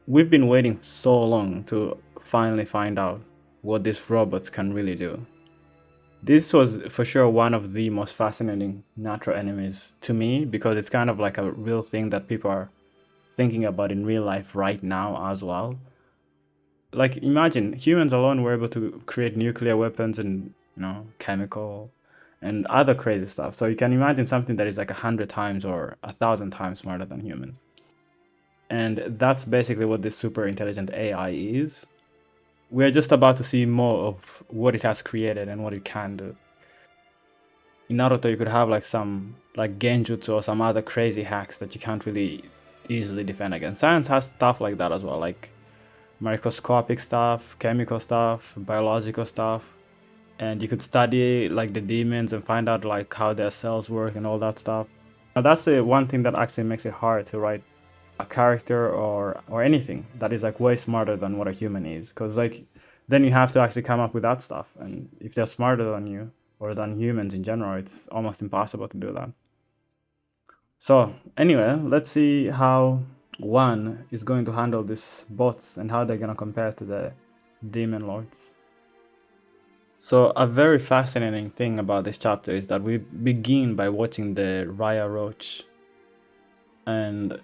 We've been waiting so long to finally find out what these robots can really do. This was for sure one of the most fascinating natural enemies to me because it's kind of like a real thing that people are thinking about in real life right now as well. Like imagine humans alone were able to create nuclear weapons and chemical and other crazy stuff. So you can imagine something that is like 100 times or 1,000 times smarter than humans. And that's basically what this super intelligent AI is. We're just about to see more of what it has created and what it can do. In Naruto, you could have like some like genjutsu or some other crazy hacks that you can't really easily defend against. Science has stuff like that as well, like microscopic stuff, chemical stuff, biological stuff. And you could study like the demons and find out like how their cells work and all that stuff. Now that's the one thing that actually makes it hard to write a character or anything that is like way smarter than what a human is, because like then you have to actually come up with that stuff, and if they're smarter than you or than humans in general, it's almost impossible to do that. So anyway, let's see how one is going to handle these bots and how they're going to compare to the demon lords. So a very fascinating thing about this chapter is that we begin by watching the Rya Roach, and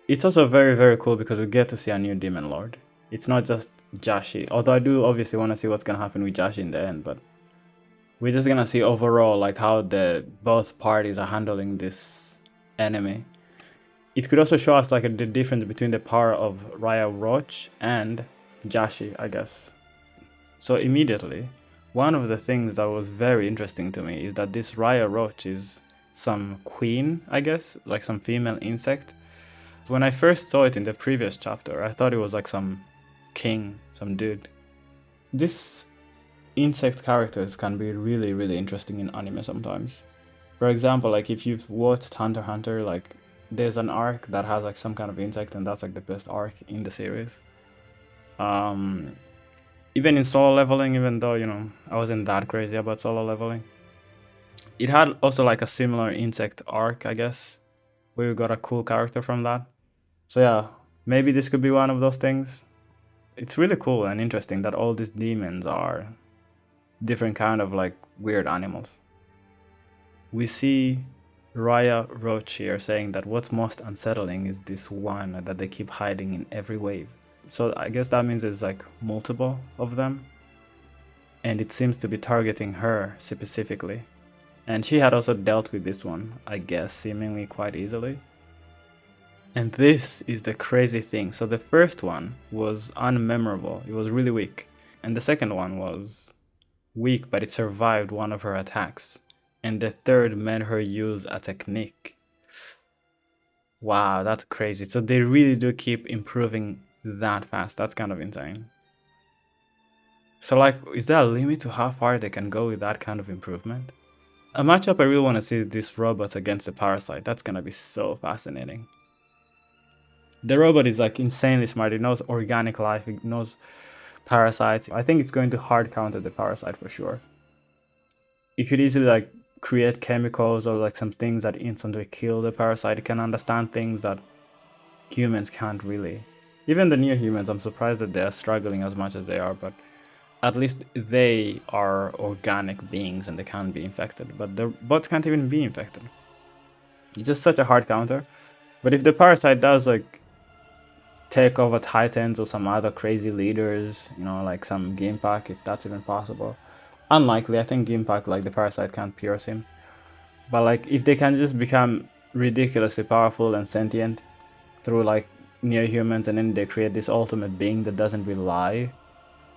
it's also very, very cool because we get to see a new demon lord. It's not just Jashi, although I do obviously want to see what's gonna happen with Jashi in the end, but we're just gonna see overall like how the both parties are handling this enemy. It could also show us like the difference between the power of Rya Roach and Jashi, I guess. So immediately, one of the things that was very interesting to me is that this Rya Roach is some queen, I guess, like some female insect. When I first saw it in the previous chapter, I thought it was like some king, some dude. This insect characters can be really, really interesting in anime sometimes. For example, like if you've watched Hunter x Hunter, like there's an arc that has like some kind of insect, and that's like the best arc in the series. Even in solo leveling, even though I wasn't that crazy about solo leveling, it had also like a similar insect arc, I guess, where you got a cool character from that. So yeah, maybe this could be one of those things. It's really cool and interesting that all these demons are different kind of like weird animals. We see Rya Roach here saying that what's most unsettling is this one that they keep hiding in every wave. So I guess that means there's like multiple of them, and it seems to be targeting her specifically. And she had also dealt with this one, I guess, seemingly quite easily. And this is the crazy thing. So the first one was unmemorable. It was really weak. And the second one was weak, but it survived one of her attacks. And the third made her use a technique. Wow, that's crazy. So they really do keep improving that fast. That's kind of insane. So like, is there a limit to how far they can go with that kind of improvement? A matchup I really want to see is these robots against the parasite. That's gonna be so fascinating. The robot is like insanely smart. It knows organic life, it knows parasites. I think it's going to hard counter the parasite for sure. It could easily like create chemicals or like some things that instantly kill the parasite. It can understand things that humans can't really. Even the near humans, I'm surprised that they are struggling as much as they are, but at least they are organic beings and they can't be infected. But the bots can't even be infected. It's just such a hard counter. But if the parasite does like take over Titans or some other crazy leaders, like some Gimpack, if that's even possible. Unlikely, I think Gimpack, like the parasite, can't pierce him. But like if they can just become ridiculously powerful and sentient through like near humans, and then they create this ultimate being that doesn't rely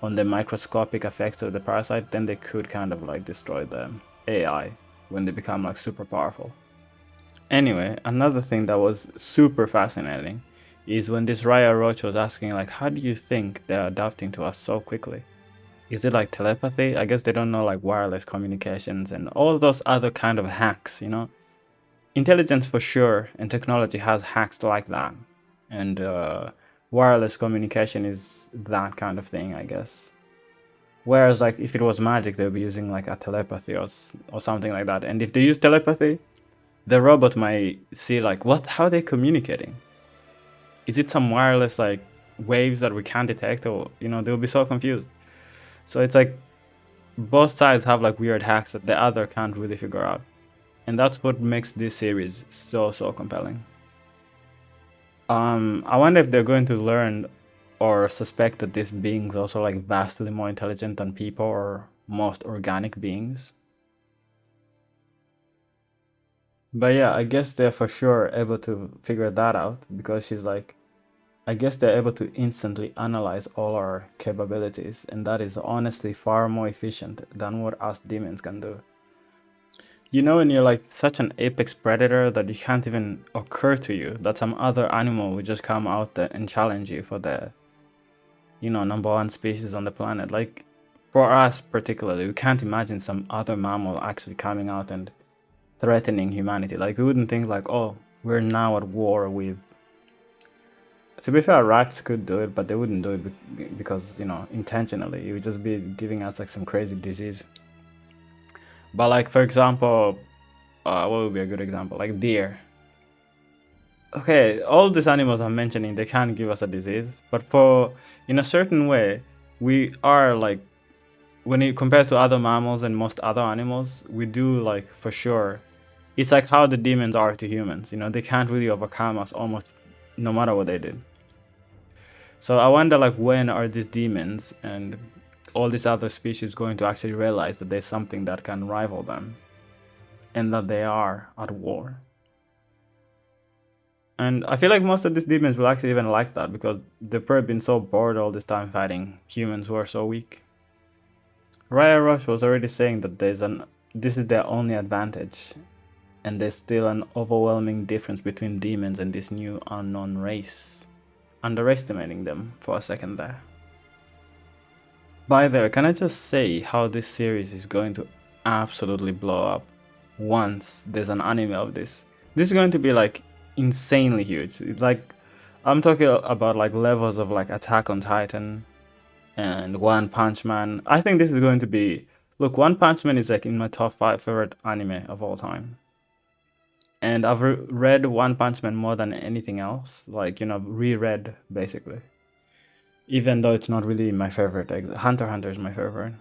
on the microscopic effects of the parasite, then they could kind of like destroy the AI when they become like super powerful. Anyway, another thing that was super fascinating is when this Rya Roach was asking like, how do you think they're adapting to us so quickly? Is it like telepathy? I guess they don't know like wireless communications and all those other kind of hacks, Intelligence for sure, and technology has hacks like that. And wireless communication is that kind of thing, I guess. Whereas like if it was magic, they'd be using like a telepathy or something like that. And if they use telepathy, the robot might see like, how are they communicating? Is it some wireless like waves that we can't detect, or they'll be so confused. So it's like both sides have like weird hacks that the other can't really figure out, and that's what makes this series so compelling. I wonder if they're going to learn or suspect that these beings also like vastly more intelligent than people or most organic beings. But yeah, I guess they're for sure able to figure that out because she's like, I guess they're able to instantly analyze all our capabilities, and that is honestly far more efficient than what us demons can do. When you're like such an apex predator that it can't even occur to you that some other animal would just come out there and challenge you for the, number one species on the planet. Like, for us particularly, we can't imagine some other mammal actually coming out and threatening humanity. Like, we wouldn't think like, oh, we're now at war with. To be fair, rats could do it, but they wouldn't do it because, intentionally. It would just be giving us like some crazy disease. But like, for example, what would be a good example? Like deer. Okay, all these animals I'm mentioning, they can give us a disease, but in a certain way, we are like, when you compare to other mammals and most other animals, we do like for sure. It's like how the demons are to humans. They can't really overcome us almost no matter what they did. So I wonder like when are these demons and all these other species going to actually realize that there's something that can rival them and that they are at war. And I feel like most of these demons will actually even like that because they've probably been so bored all this time fighting humans who are so weak. Rya Roach was already saying that this is their only advantage, and there's still an overwhelming difference between demons and this new unknown race. Underestimating them for a second there. By the way, can I just say how this series is going to absolutely blow up once there's an anime of this? This is going to be like insanely huge. It's like, I'm talking about like levels of like Attack on Titan and One Punch Man. I think this is going to be, look, One Punch Man is like in my top 5 favorite anime of all time. And I've read One Punch Man more than anything else, like, reread basically. Even though it's not really my favorite. Hunter x Hunter is my favorite.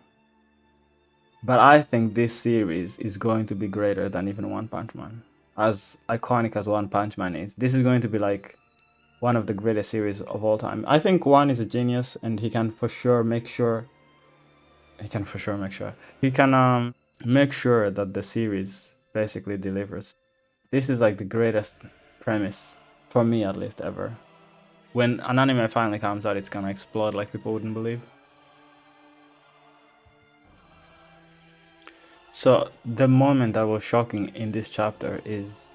But I think this series is going to be greater than even One Punch Man. As iconic as One Punch Man is, this is going to be like one of the greatest series of all time. I think One is a genius, and he can for sure make sure. He can for sure make sure. He can make sure that the series basically delivers. This is like the greatest premise for me, at least, ever. When an anime finally comes out, it's gonna explode like people wouldn't believe. So the moment that was shocking in this chapter is,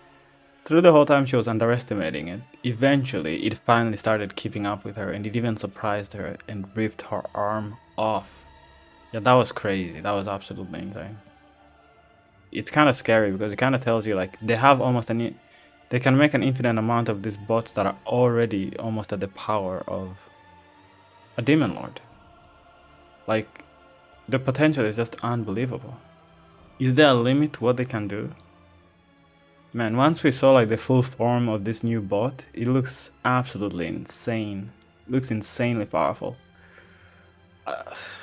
through the whole time she was underestimating it, eventually it finally started keeping up with her, and it even surprised her and ripped her arm off. Yeah, that was crazy. That was absolutely insane. It's kind of scary because it kind of tells you like they have they can make an infinite amount of these bots that are already almost at the power of a demon lord. Like, the potential is just unbelievable. Is there a limit to what they can do? Man, once we saw like the full form of this new bot, it looks absolutely insane. It looks insanely powerful.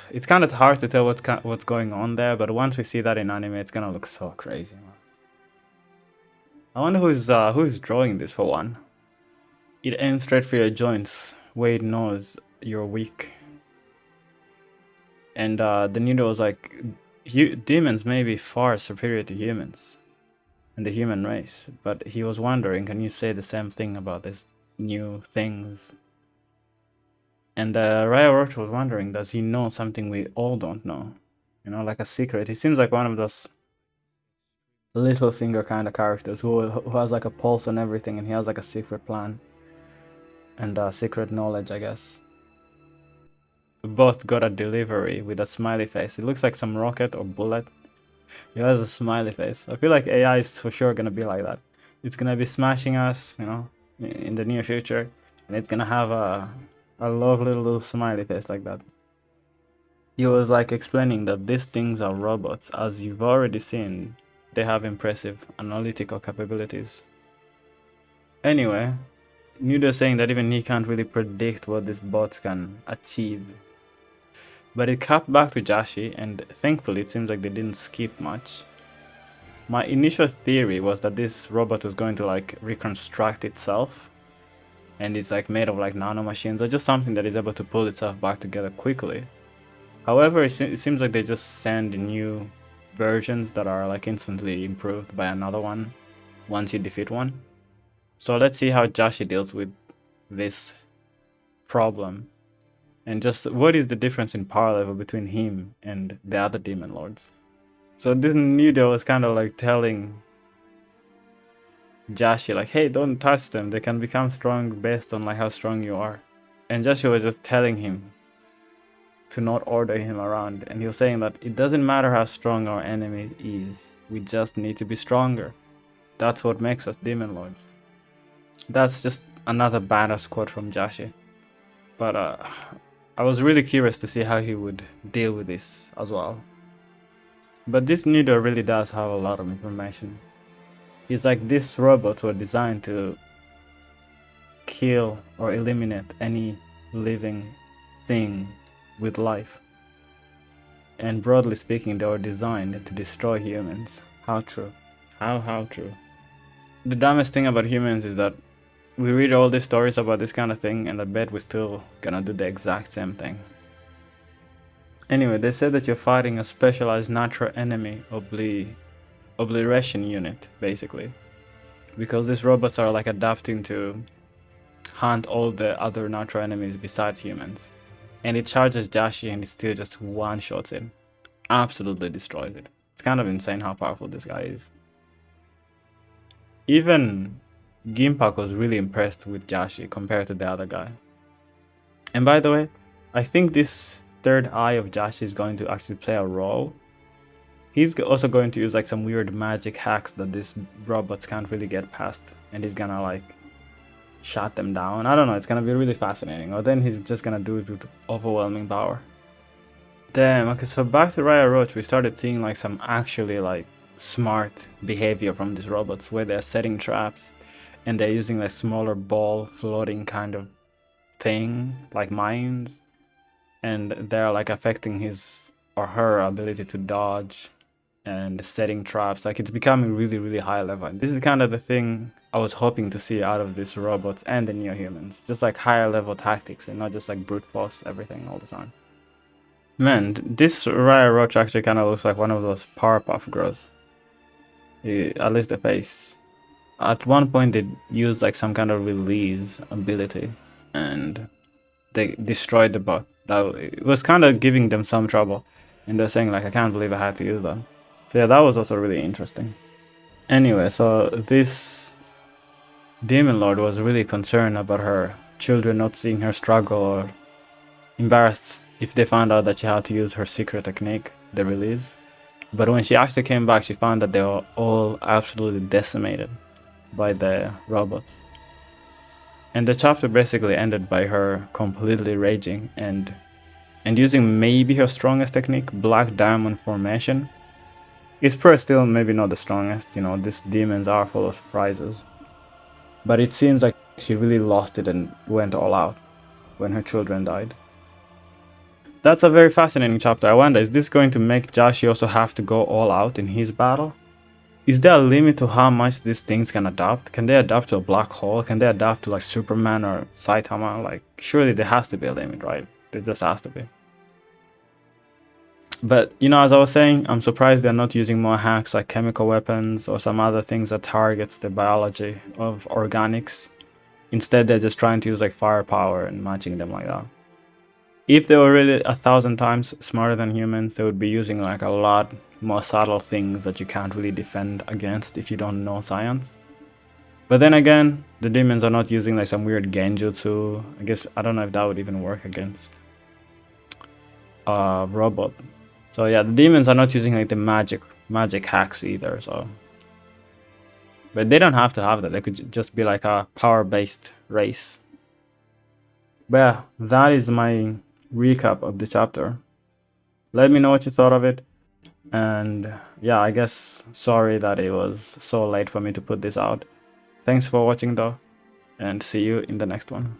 It's kind of hard to tell what's going on there, but once we see that in anime, it's gonna look so crazy, man. I wonder who's drawing this for one. It aims straight for your joints, where it knows you're weak. And the needle was like, demons may be far superior to humans and the human race, but he was wondering, can you say the same thing about these new things? And Rya Roach was wondering, does he know something we all don't know? Like a secret. He seems like one of those little finger kind of characters who has like a pulse on everything, and he has like a secret plan and secret knowledge, I guess. Both got a delivery with a smiley face. It looks like some rocket or bullet. It has a smiley face. I feel like AI is for sure gonna be like that. It's gonna be smashing us, in the near future, and it's gonna have a lovely little smiley face like that. He was like explaining that these things are robots, as you've already seen. They have impressive analytical capabilities. Anyway, Nudo saying that even he can't really predict what these bots can achieve. But it cut back to Jashi, and thankfully it seems like they didn't skip much. My initial theory was that this robot was going to like reconstruct itself, and it's like made of like nanomachines or just something that is able to pull itself back together quickly. However, it seems like they just send new versions that are like instantly improved by another one once you defeat one. So let's see how Jashi deals with this problem, and just what is the difference in power level between him and the other demon lords. So this Nudo was kind of like telling Jashi like, hey, don't touch them, they can become strong based on like how strong you are. And Jashi was just telling him to not order him around, and he was saying that it doesn't matter how strong our enemy is, we just need to be stronger. That's what makes us demon lords. That's just another badass quote from Jashi. But I was really curious to see how he would deal with this as well. But this Nudo really does have a lot of information. It's like these robots were designed to kill or eliminate any living thing with life. And broadly speaking, they were designed to destroy humans. How true. How true. The dumbest thing about humans is that we read all these stories about this kind of thing, and I bet we're still gonna do the exact same thing. Anyway, they said that you're fighting a specialized natural enemy obliteration unit, basically. Because these robots are like adapting to hunt all the other natural enemies besides humans. And it charges Jashi and it still just one-shots it. Absolutely destroys it. It's kind of insane how powerful this guy is. Even Gimpak was really impressed with Jashi compared to the other guy. And by the way, I think this third eye of Jashi is going to actually play a role. He's also going to use like some weird magic hacks that these robots can't really get past, and he's gonna like shut them down. I don't know, it's gonna be really fascinating. Or then he's just gonna do it with overwhelming power. Damn, okay, so back to Rya Roach, we started seeing like some actually like smart behavior from these robots where they're setting traps and they're using like smaller ball floating kind of thing like mines, and they're like affecting his or her ability to dodge and setting traps. Like it's becoming really high level, and this is kind of the thing I was hoping to see out of these robots and the neo-humans, just like higher level tactics and not just like brute force everything all the time. Man, this Rya Roach actually kind of looks like one of those Powerpuff Girls. At least the face. At one point they used like some kind of release ability and they destroyed the bot. It was kind of giving them some trouble, and they're saying like, I can't believe I had to use that. So yeah, that was also really interesting. Anyway, so this demon lord was really concerned about her children not seeing her struggle, or embarrassed if they found out that she had to use her secret technique, the release. But when she actually came back, she found that they were all absolutely decimated by the robots. And the chapter basically ended by her completely raging and using maybe her strongest technique, Black Diamond Formation. It's probably still maybe not the strongest, you know, these demons are full of surprises. But it seems like she really lost it and went all out when her children died. That's a very fascinating chapter. I wonder, is this going to make Jashi also have to go all out in his battle? Is there a limit to how much these things can adapt? Can they adapt to a black hole? Can they adapt to like Superman or Saitama? Like, surely there has to be a limit, right? There just has to be. But, you know, as I was saying, I'm surprised they're not using more hacks like chemical weapons or some other things that targets the biology of organics. Instead, they're just trying to use like firepower and matching them like that. If they were really 1,000 times smarter than humans, they would be using like a lot more subtle things that you can't really defend against if you don't know science. But then again, the demons are not using like some weird genjutsu. I guess, I don't know if that would even work against a robot. So yeah, the demons are not using like the magic hacks either, so. But they don't have to have that, they could just be like a power-based race. But yeah, that is my recap of the chapter. Let me know what you thought of it. And yeah, I guess sorry that it was so late for me to put this out. Thanks for watching though. and see you in the next one.